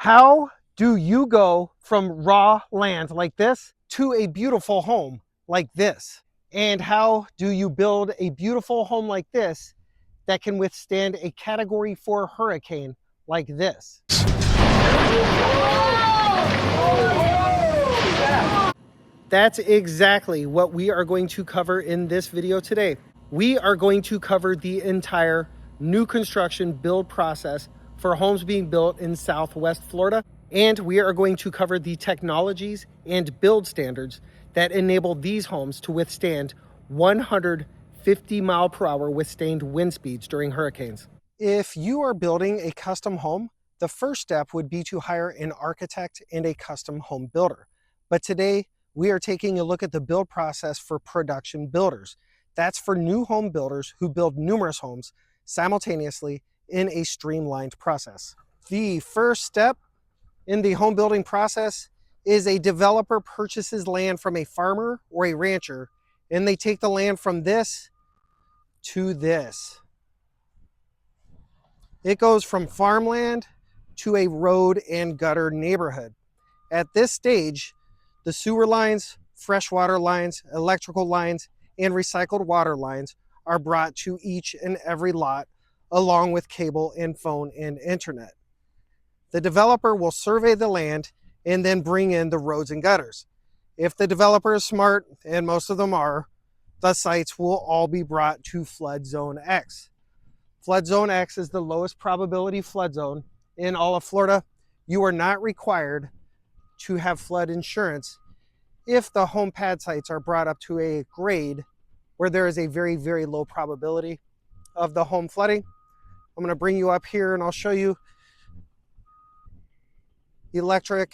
How do you go from raw land like this to a beautiful home like this? And how do you build a beautiful home like this that can withstand a Category 4 hurricane like this? That's exactly what we are going to cover in this video today. We are going to cover the entire new construction build process for homes being built in Southwest Florida. And we are going to cover the technologies and build standards that enable these homes to withstand 150 mile per hour sustained wind speeds during hurricanes. If you are building a custom home, the first step would be to hire an architect and a custom home builder. But today, we are taking a look at the build process for production builders. That's for new home builders who build numerous homes simultaneously in a streamlined process. The first step in the home building process is a developer purchases land from a farmer or a rancher, and they take the land from this to this. It goes from farmland to a road and gutter neighborhood. At this stage, the sewer lines, freshwater lines, electrical lines, and recycled water lines are brought to each and every lot, along with cable and phone and internet. The developer will survey the land and then bring in the roads and gutters. If the developer is smart, and most of them are, the sites will all be brought to Flood Zone X. Flood Zone X is the lowest probability flood zone in all of Florida. You are not required to have flood insurance if the home pad sites are brought up to a grade where there is a very, very low probability of the home flooding. I'm going to bring you up here and I'll show you electric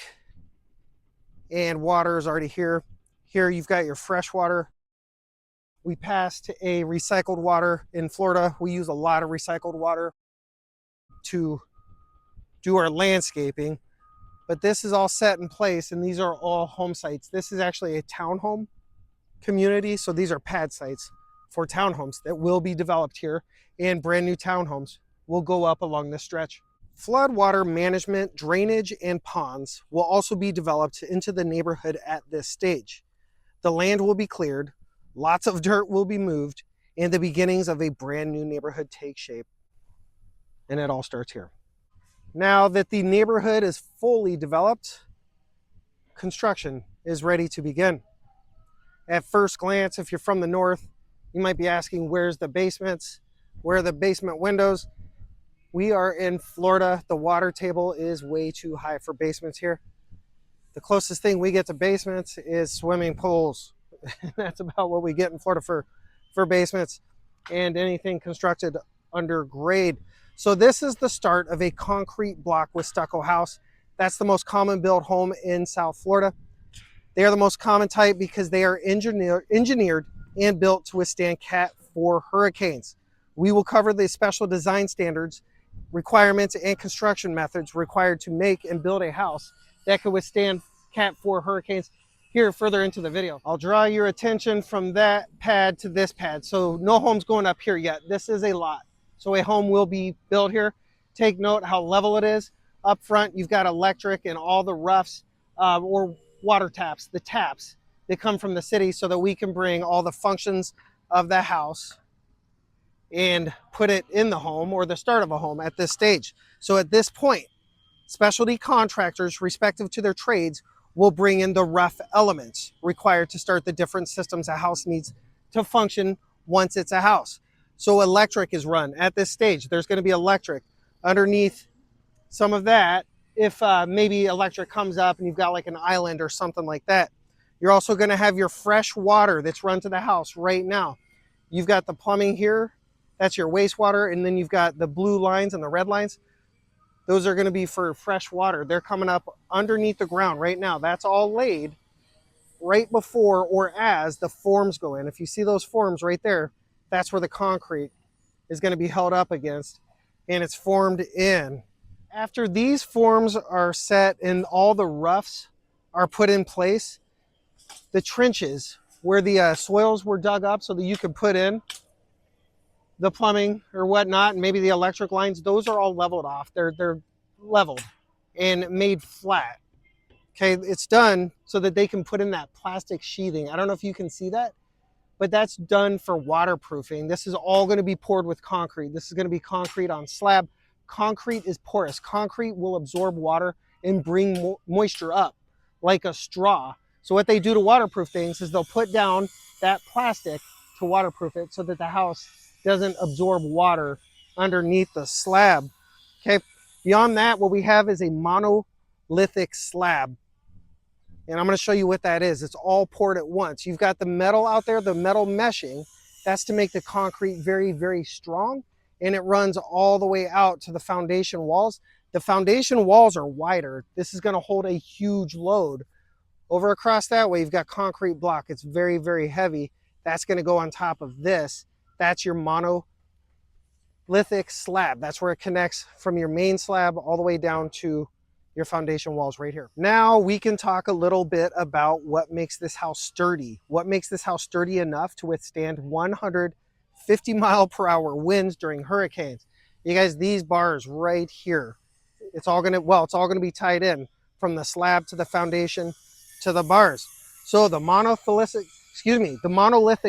and water is already here. Here you've got your fresh water. We passed a recycled water in Florida. We use a lot of recycled water to do our landscaping. But this is all set in place, and these are all home sites. This is actually a townhome community, so these are pad sites for townhomes that will be developed here, and brand new townhomes will go up along this stretch. Floodwater management, drainage, and ponds will also be developed into the neighborhood at this stage. The land will be cleared, lots of dirt will be moved, and the beginnings of a brand new neighborhood take shape. And it all starts here. Now that the neighborhood is fully developed, construction is ready to begin. At first glance, if you're from the north, you might be asking, where's the basements? Where are the basement windows? We are in Florida. The water table is way too high for basements here. The closest thing we get to basements is swimming pools. That's about what we get in Florida for basements and anything constructed under grade. So this is the start of a concrete block with stucco house. That's the most common built home in South Florida. They are the most common type because they are engineered and built to withstand Cat 4 hurricanes. We will cover the special design standards, requirements, and construction methods required to make and build a house that can withstand Cat 4 hurricanes here further into the video. I'll draw your attention from that pad to this pad. So no home's going up here yet. This is a lot. So a home will be built here. Take note how level it is. Up front, you've got electric and all the roughs or water taps, the taps that come from the city so that we can bring all the functions of the house and put it in the home or the start of a home at this stage. So at this point, specialty contractors, respective to their trades, will bring in the rough elements required to start the different systems a house needs to function once it's a house. So electric is run at this stage. There's going to be electric underneath some of that. If maybe electric comes up and you've got like an island or something like that. You're also going to have your fresh water that's run to the house right now. You've got the plumbing here. That's your wastewater. And then you've got the blue lines and the red lines. Those are going to be for fresh water. They're coming up underneath the ground right now. That's all laid right before or as the forms go in. If you see those forms right there, that's where the concrete is going to be held up against, and it's formed in. After these forms are set and all the roughs are put in place, the trenches where the soils were dug up so that you could put in the plumbing or whatnot, and maybe the electric lines, those are all leveled off. They're leveled. and made flat. Okay, it's done so that they can put in that plastic sheathing. I don't know if you can see that, but that's done for waterproofing. This is all going to be poured with concrete. This is going to be concrete on slab. Concrete is porous. Concrete will absorb water and bring moisture up like a straw. So what they do to waterproof things is they'll put down that plastic to waterproof it so that the house doesn't absorb water underneath the slab. Okay, beyond that, what we have is a monolithic slab. And I'm going to show you what that is. It's all poured at once. You've got the metal out there, the metal meshing. That's to make the concrete very, very strong. And it runs all the way out to the foundation walls. The foundation walls are wider. This is going to hold a huge load. Over across that way, you've got concrete block. It's very, very heavy. That's going to go on top of this. That's your monolithic slab. That's where it connects from your main slab all the way down to your foundation walls right here. Now we can talk a little bit about what makes this house sturdy. What makes this house sturdy enough to withstand 150-mile-per-hour winds during hurricanes. You guys, these bars right here, it's all gonna be tied in from the slab to the foundation to the bars. So the monolithic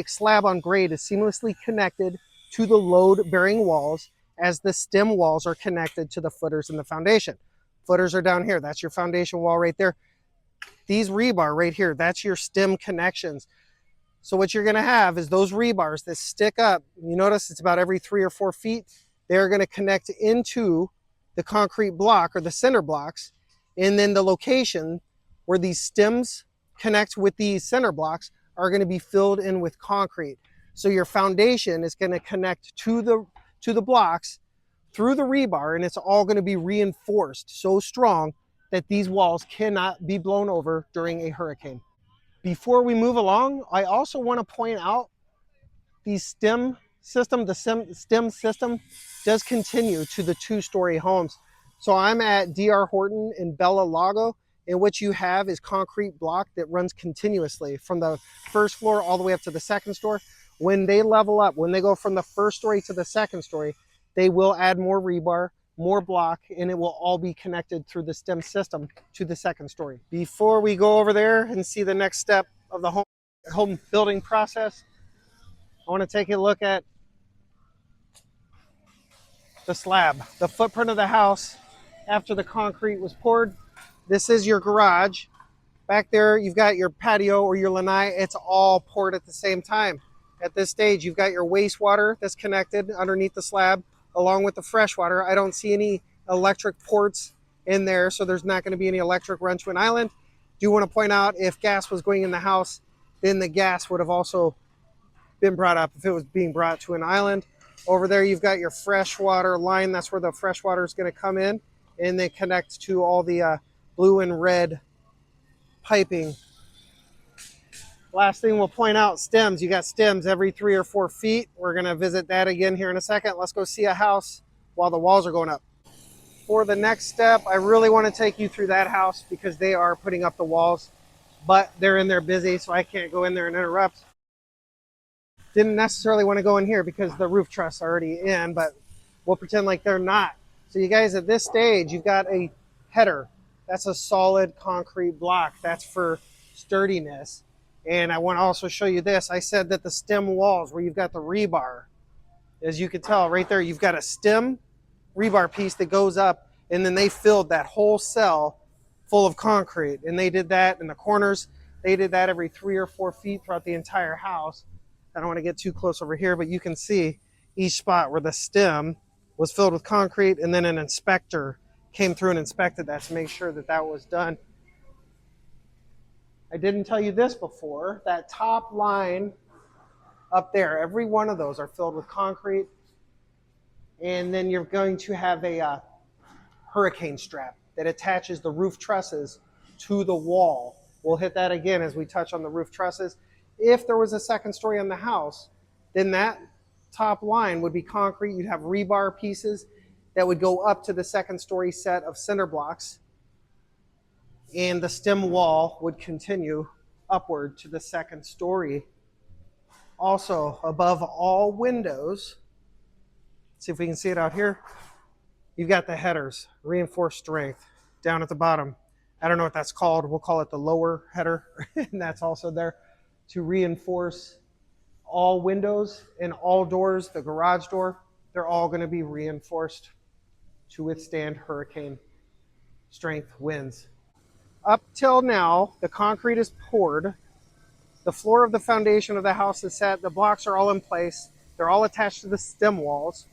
slab on grade is seamlessly connected to the load-bearing walls as the stem walls are connected to the footers in the foundation. Footers are down here. That's your foundation wall right there. These rebar right here, that's your stem connections. So what you're going to have is those rebars that stick up. You notice it's about every 3 or 4 feet. They're going to connect into the concrete block or the center blocks. And then the location where these stems connect with these center blocks are going to be filled in with concrete. So your foundation is going to connect to the blocks through the rebar, and it's all going to be reinforced so strong that these walls cannot be blown over during a hurricane. Before we move along, I also want to point out the stem system does continue to the 2-story homes. So I'm at DR Horton in Bella Lago, and what you have is concrete block that runs continuously from the first floor all the way up to the second story. When they level up, when they go from the first story to the second story, they will add more rebar, more block, and it will all be connected through the stem system to the second story. Before we go over there and see the next step of the home building process, I want to take a look at the slab, the footprint of the house after the concrete was poured. This is your garage. Back there, you've got your patio or your lanai. It's all poured at the same time. At this stage, you've got your wastewater that's connected underneath the slab, along with the fresh water. I don't see any electric ports in there, so there's not going to be any electric run to an island. Do want to point out, if gas was going in the house, then the gas would have also been brought up if it was being brought to an island. Over there, you've got your fresh water line. That's where the fresh water is going to come in, and they connect to all the blue and red piping. Last thing we'll point out, stems. You got stems every 3 or 4 feet. We're going to visit that again here in a second. Let's go see a house while the walls are going up. For the next step, I really want to take you through that house because they are putting up the walls, but they're in there busy, so I can't go in there and interrupt. Didn't necessarily want to go in here because the roof truss are already in, but we'll pretend like they're not. So you guys, at this stage, you've got a header. That's a solid concrete block. That's for sturdiness. And I want to also show you this. I said that the stem walls where you've got the rebar, as you can tell right there, you've got a stem rebar piece that goes up, and then they filled that whole cell full of concrete. And they did that in the corners. They did that every 3 or 4 feet throughout the entire house. I don't want to get too close over here, but you can see each spot where the stem was filled with concrete, and then an inspector came through and inspected that to make sure that that was done. I didn't tell you this before. That top line up there, every one of those are filled with concrete. And then you're going to have a hurricane strap that attaches the roof trusses to the wall. We'll hit that again as we touch on the roof trusses. If there was a second story on the house, then that top line would be concrete. You'd have rebar pieces that would go up to the second story set of cinder blocks, and the stem wall would continue upward to the second story. Also, above all windows, see if we can see it out here, you've got the headers, reinforced strength. down at the bottom. I don't know what that's called. We'll call it the lower header. And that's also there to reinforce all windows and all doors. The garage door, they're all going to be reinforced to withstand hurricane strength winds. Up till now, the concrete is poured. The floor of the foundation of the house is set. The blocks are all in place. They're all attached to the stem walls.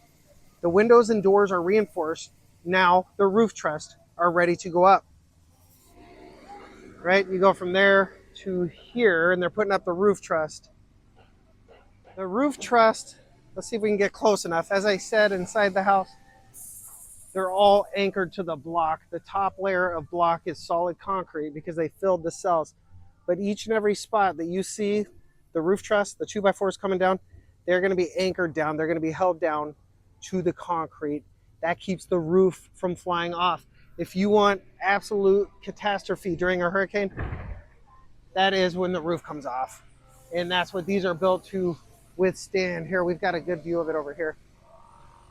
The windows and doors are reinforced. Now the roof truss are ready to go up. Right? You go from there to here, and they're putting up the roof truss. The roof truss, let's see if we can get close enough. As I said, inside the house, they're all anchored to the block. The top layer of block is solid concrete because they filled the cells. But each and every spot that you see the roof truss, the 2x4s coming down, they're going to be anchored down. They're going to be held down to the concrete. That keeps the roof from flying off. If you want absolute catastrophe during a hurricane, that is when the roof comes off. And that's what these are built to withstand. Here, we've got a good view of it over here.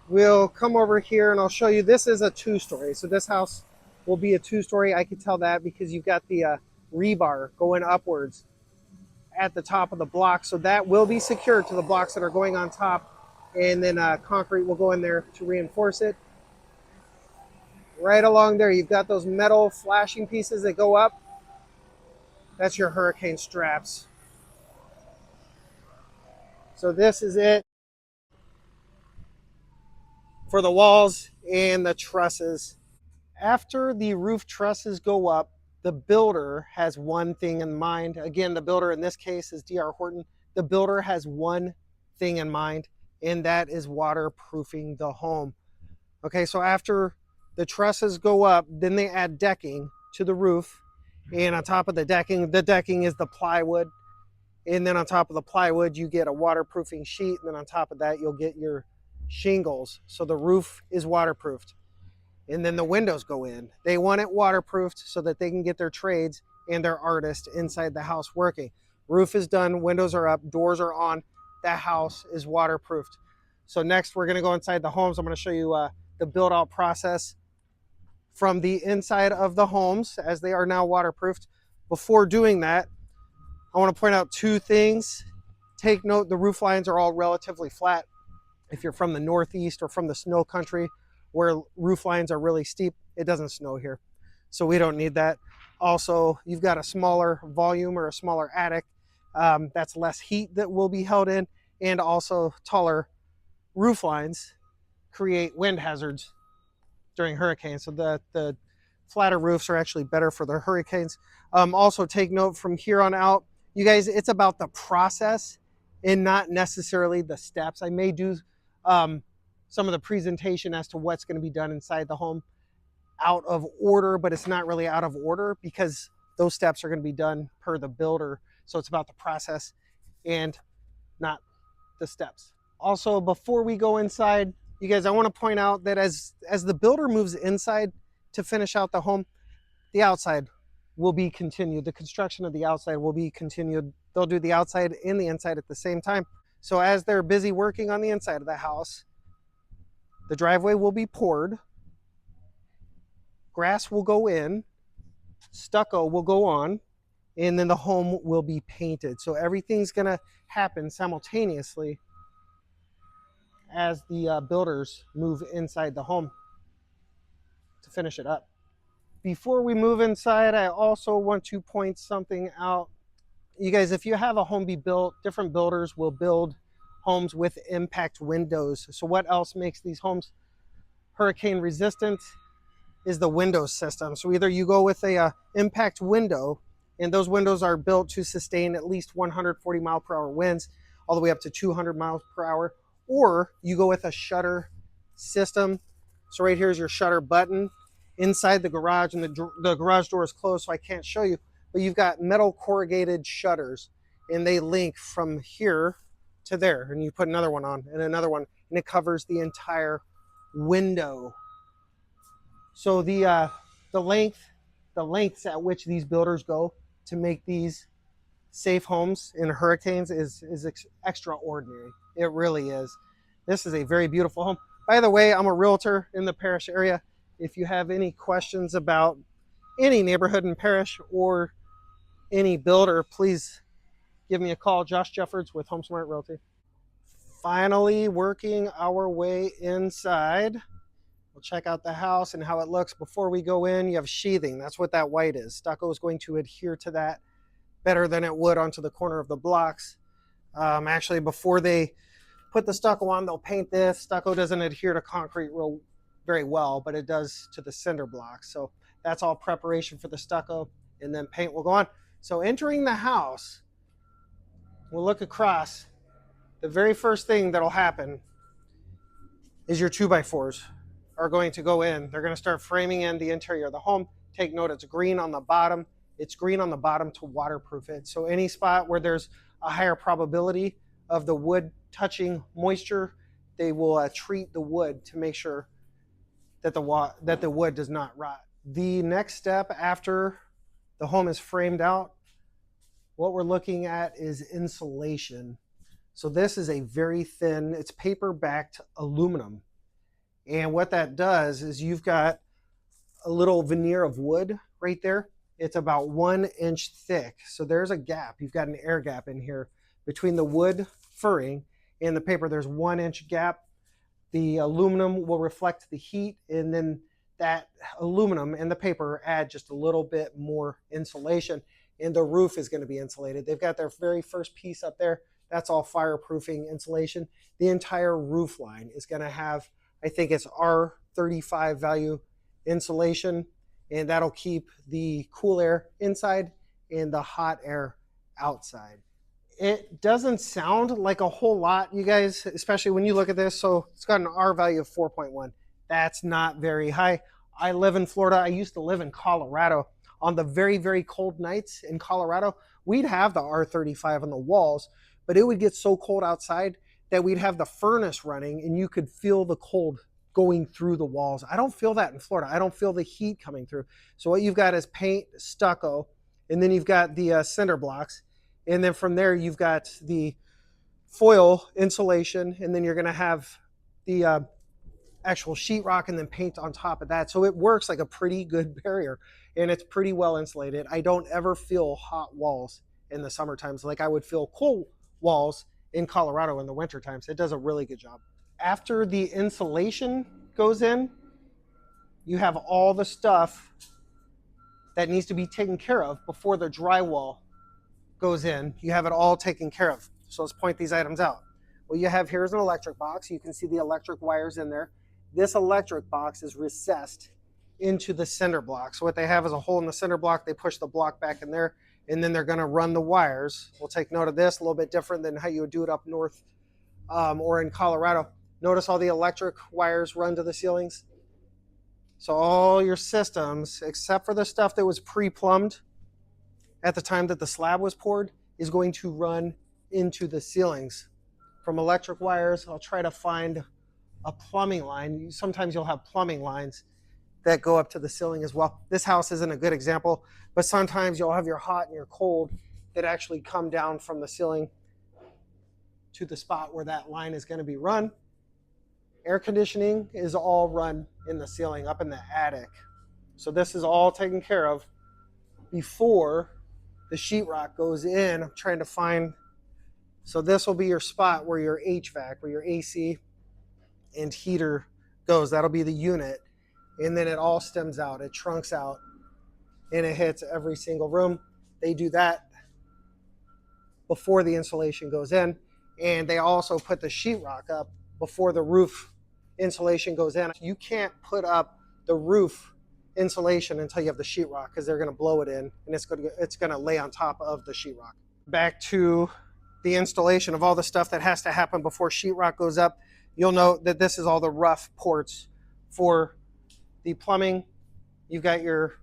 We'll come over here and I'll show you. This is a 2-story. So this house will be a 2-story. I can tell that because you've got the rebar going upwards at the top of the block. So that will be secured to the blocks that are going on top. And then concrete will go in there to reinforce it. Right along there, you've got those metal flashing pieces that go up. That's your hurricane straps. So this is it for the walls and the trusses. After the roof trusses go up, the builder has one thing in mind. Again, the builder in this case is D.R. Horton. The builder has one thing in mind, and that is waterproofing the home. Okay, so after the trusses go up, then they add decking to the roof. And on top of the decking is the plywood. And then on top of the plywood, you get a waterproofing sheet. And then on top of that, you'll get your shingles. So the roof is waterproofed. And then the windows go in. They want it waterproofed so that they can get their trades and their artists inside the house working. Roof is done, windows are up, doors are on. That house is waterproofed. So next we're gonna go inside the homes. I'm gonna show you the build out process from the inside of the homes as they are now waterproofed. Before doing that, I wanna point out 2 things. Take note, the roof lines are all relatively flat. If you're from the Northeast or from the snow country where roof lines are really steep, it doesn't snow here. So we don't need that. Also, you've got a smaller volume or a smaller attic. That's less heat that will be held in, and also taller roof lines create wind hazards during hurricanes. So the flatter roofs are actually better for the hurricanes. Also take note from here on out, you guys, it's about the process and not necessarily the steps. I may do some of the presentation as to what's going to be done inside the home out of order, but it's not really out of order because those steps are going to be done per the builder. So it's about the process and not the steps. Also, before we go inside, you guys, I want to point out that as the builder moves inside to finish out the home, the outside will be continued. The construction of the outside will be continued. They'll do the outside and the inside at the same time. So as they're busy working on the inside of the house, the driveway will be poured, grass will go in, stucco will go on, and then the home will be painted. So everything's gonna happen simultaneously as the builders move inside the home to finish it up. Before we move inside, I also want to point something out. You guys, if you have a home be built, different builders will build homes with impact windows. So what else makes these homes hurricane resistant is the window system. So either you go with a impact window, and those windows are built to sustain at least 140 mile per hour winds all the way up to 200 miles per hour, or you go with a shutter system. So right here is your shutter button inside the garage, and the garage door is closed, so I can't show you, but you've got metal corrugated shutters, and they link from here to there, and you put another one on and another one, and it covers the entire window. So the lengths at which these builders go to make these safe homes in hurricanes is extraordinary. It really is. This is a very beautiful home. By the way, I'm a realtor in the Parrish area, If you have any questions about any neighborhood in Parrish or any builder, please give me a call. Josh Jeffords with HomeSmart Realty. Finally working our way inside. We'll check out the house and how it looks. Before we go in, you have sheathing. That's what that white is. Stucco is going to adhere to that better than it would onto the corner of the blocks. Actually, before they put the stucco on, they'll paint this. Stucco doesn't adhere to concrete very well, but it does to the cinder blocks. So that's all preparation for the stucco, and then paint will go on. So entering the house, we'll look across. The very first thing that'll happen is your 2x4s are going to go in. They're going to start framing in the interior of the home. Take note, it's green on the bottom. It's green on the bottom to waterproof it. So any spot where there's a higher probability of the wood touching moisture, they will treat the wood to make sure that the wood does not rot. The next step after the home is framed out, what we're looking at is insulation. So this is a very thin, it's paper-backed aluminum. And what that does is you've got a little veneer of wood right there. It's about 1 inch thick. So there's a gap. You've got an air gap in here between the wood furring and the paper. There's 1 inch gap. The aluminum will reflect the heat, and then that aluminum and the paper add just a little bit more insulation, and the roof is going to be insulated. They've got their very first piece up there. That's all fireproofing insulation. The entire roof line is going to have, I think it's R35 value insulation, and that'll keep the cool air inside and the hot air outside. It doesn't sound like a whole lot, you guys, especially when you look at this. So it's got an R value of 4.1. That's not very high. I live in Florida. I used to live in Colorado. On the very, very cold nights in Colorado, we'd have the R35 on the walls, but it would get so cold outside that we'd have the furnace running and you could feel the cold going through the walls. I don't feel that in Florida. I don't feel the heat coming through. So what you've got is paint, stucco, and then you've got the cinder blocks. And then from there, you've got the foil insulation, and then you're going to have the actual sheetrock and then paint on top of that. So it works like a pretty good barrier, and it's pretty well insulated. I don't ever feel hot walls in the summer times like I would feel cold walls in Colorado in the winter times. It does a really good job. After the insulation goes in, you have all the stuff that needs to be taken care of before the drywall goes in. You have it all taken care of. So let's point these items out. What you have here is an electric box. You can see the electric wires in there. This electric box is recessed into the cinder block. So what they have is a hole in the cinder block. They push the block back in there, and then they're going to run the wires. We'll take note of this, a little bit different than how you would do it up north or in Colorado. Notice all the electric wires run to the ceilings. So all your systems, except for the stuff that was pre-plumbed at the time that the slab was poured, is going to run into the ceilings. From electric wires, I'll try to find a plumbing line. Sometimes you'll have plumbing lines that go up to the ceiling as well. This house isn't a good example, but sometimes you'll have your hot and your cold that actually come down from the ceiling to the spot where that line is going to be run. Air conditioning is all run in the ceiling up in the attic. So this is all taken care of before the sheetrock goes in. I'm trying to find, so this will be your spot where your HVAC, where your AC and heater goes. That'll be the unit. And then it all stems out, it trunks out, and it hits every single room. They do that before the insulation goes in. And they also put the sheetrock up before the roof insulation goes in. You can't put up the roof insulation until you have the sheetrock, because they're going to blow it in and it's going to lay on top of the sheetrock. Back to the installation of all the stuff that has to happen before sheetrock goes up. You'll note that this is all the rough ports for the plumbing. You've got your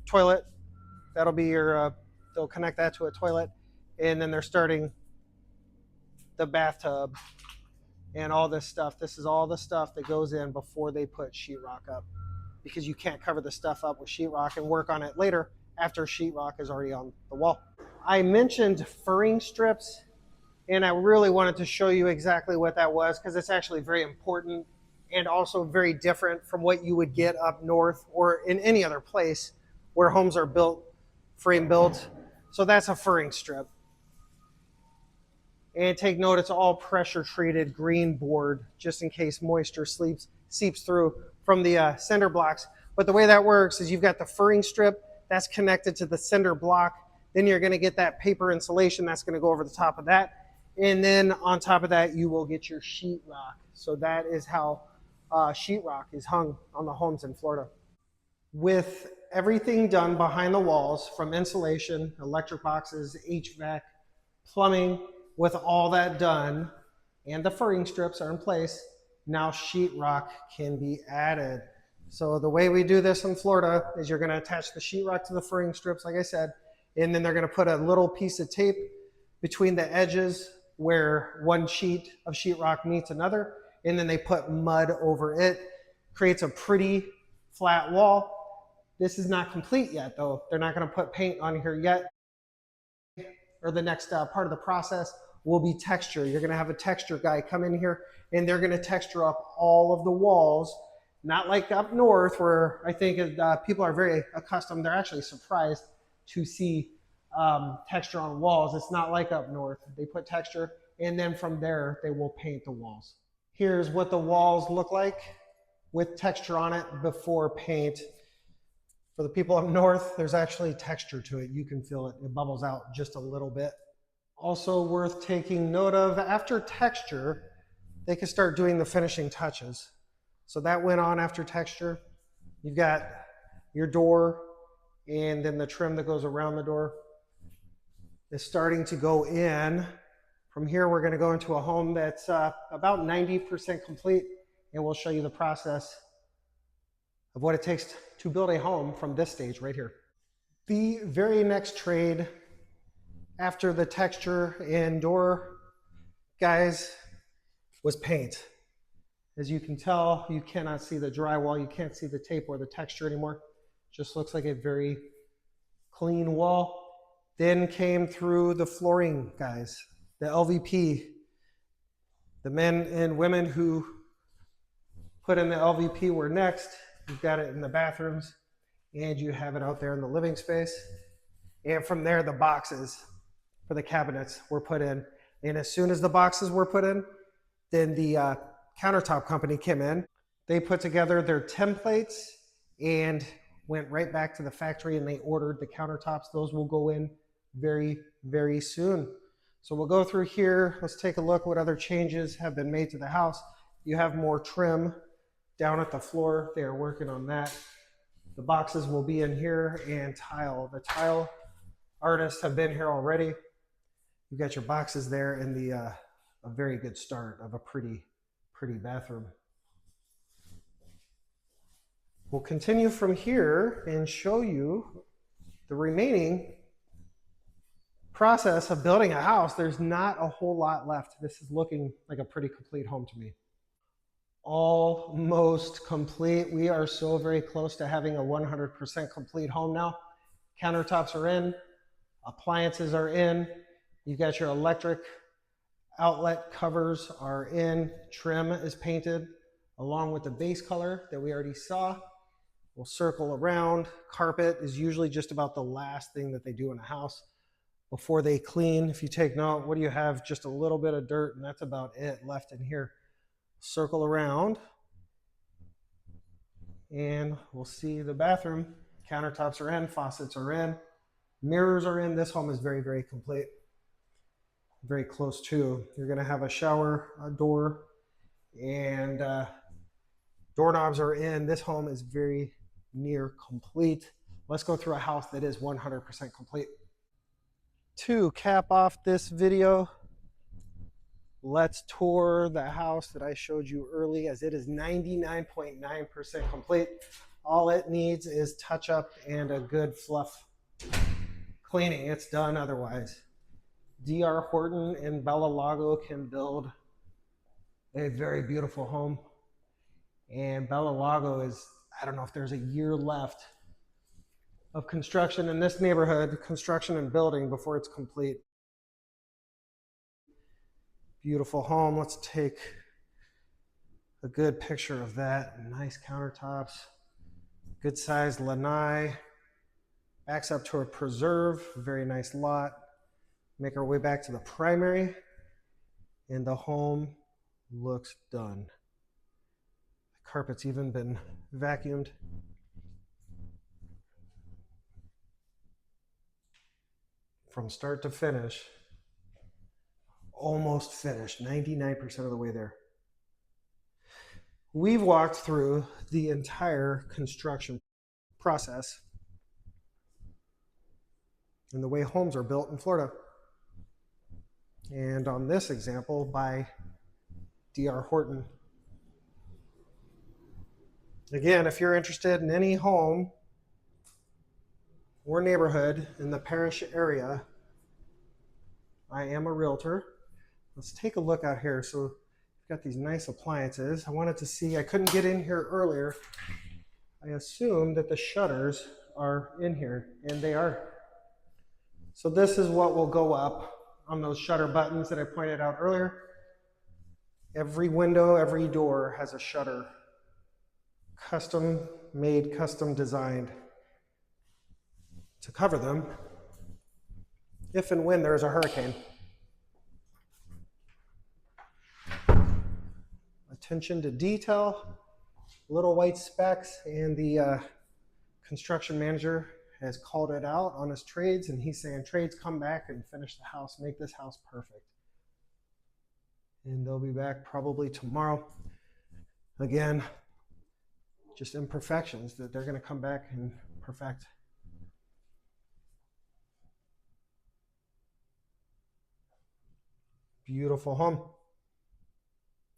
toilet. That'll be your, they'll connect that to a toilet, and then they're starting the bathtub and all this stuff. This is all the stuff that goes in before they put sheetrock up, because you can't cover the stuff up with sheetrock and work on it later after sheetrock is already on the wall. I mentioned furring strips, and I really wanted to show you exactly what that was, because it's actually very important and also very different from what you would get up north or in any other place where homes are built, frame built. So that's a furring strip. And take note, it's all pressure treated green board, just in case moisture seeps through from the cinder blocks. But the way that works is you've got the furring strip that's connected to the cinder block. Then you're going to get that paper insulation that's going to go over the top of that. And then on top of that, you will get your sheetrock. So that is how sheetrock is hung on the homes in Florida. With everything done behind the walls, from insulation, electric boxes, HVAC, plumbing, with all that done, and the furring strips are in place, now sheetrock can be added. So the way we do this in Florida is you're going to attach the sheetrock to the furring strips, like I said, and then they're going to put a little piece of tape between the edges where one sheet of sheetrock meets another, and then they put mud over it. Creates a pretty flat wall. This is not complete yet, though. They're not going to put paint on here yet. Or the next part of the process will be texture. You're going to have a texture guy come in here, and they're going to texture up all of the walls. Not like up north, where I think people are very accustomed. They're actually surprised to see texture on walls. It's not like up north. They put texture, and then from there, they will paint the walls. Here's what the walls look like with texture on it before paint. For the people up north, there's actually texture to it. You can feel it. It bubbles out just a little bit. Also worth taking note of, after texture, they can start doing the finishing touches. So that went on after texture. You've got your door, and then the trim that goes around the door is starting to go in. From here, we're going to go into a home that's about 90% complete, and we'll show you the process of what it takes to build a home from this stage right here. The very next trade after the texture and door, guys, was paint. As you can tell, you cannot see the drywall, you can't see the tape or the texture anymore. Just looks like a very clean wall. Then came through the flooring, guys, the LVP. The men and women who put in the LVP were next. You've got it in the bathrooms, and you have it out there in the living space. And from there, the boxes for the cabinets were put in. And as soon as the boxes were put in, then the countertop company came in. They put together their templates and went right back to the factory, and they ordered the countertops. Those will go in very, very soon. So we'll go through here. Let's take a look what other changes have been made to the house. You have more trim down at the floor. They are working on that. The boxes will be in here, and tile. The tile artists have been here already. You got your boxes there, and a very good start of a pretty bathroom. We'll continue from here and show you the remaining process of building a house. There's not a whole lot left. This is looking like a pretty complete home to me. Almost complete. We are so very close to having a 100% complete home now. Countertops are in, appliances are in, you've got your electric outlet covers are in, trim is painted along with the base color that we already saw. We'll circle around. Carpet is usually just about the last thing that they do in a house before they clean. If you take note, what do you have? Just a little bit of dirt, and that's about it left in here. Circle around, and we'll see the bathroom. Countertops are in, faucets are in, mirrors are in. This home is very, very complete. Very close to. You're going to have a shower, a door, and doorknobs are in. This home is very near complete. Let's go through a house that is 100% complete. To cap off this video, let's tour the house that I showed you early, as it is 99.9% complete. All it needs is touch up and a good fluff cleaning. It's done otherwise. D.R. Horton in Bella Lago can build a very beautiful home. And Bella Lago is, I don't know if there's a year left of construction in this neighborhood, construction and building, before it's complete. Beautiful home. Let's take a good picture of that. Nice countertops, good sized lanai. Backs up to a preserve, very nice lot. Make our way back to the primary, and the home looks done. The carpet's even been vacuumed. From start to finish, almost finished, 99% of the way there. We've walked through the entire construction process and the way homes are built in Florida. And on this example by D.R. Horton. Again, if you're interested in any home or neighborhood in the Parrish area, I am a realtor. Let's take a look out here. So we've got these nice appliances. I wanted to see, I couldn't get in here earlier. I assume that the shutters are in here, and they are. So this is what will go up on those shutter buttons that I pointed out earlier. Every window, every door has a shutter. Custom made, custom designed to cover them if and when there's a hurricane. Attention to detail, little white specks, and the construction manager has called it out on his trades, and he's saying, trades, come back and finish the house, make this house perfect. And they'll be back probably tomorrow. Again, just imperfections that they're going to come back and perfect. Beautiful home.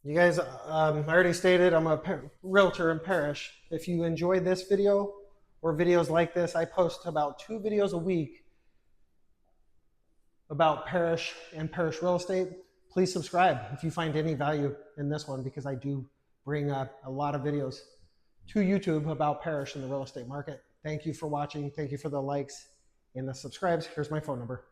You guys, I already stated I'm a realtor in Parrish. If you enjoyed this video or videos like this, I post about 2 videos a week about Parrish and Parrish real estate. Please subscribe if you find any value in this one, because I do bring up a lot of videos to YouTube about Parrish and the real estate market. Thank you for watching. Thank you for the likes and the subscribes. Here's my phone number.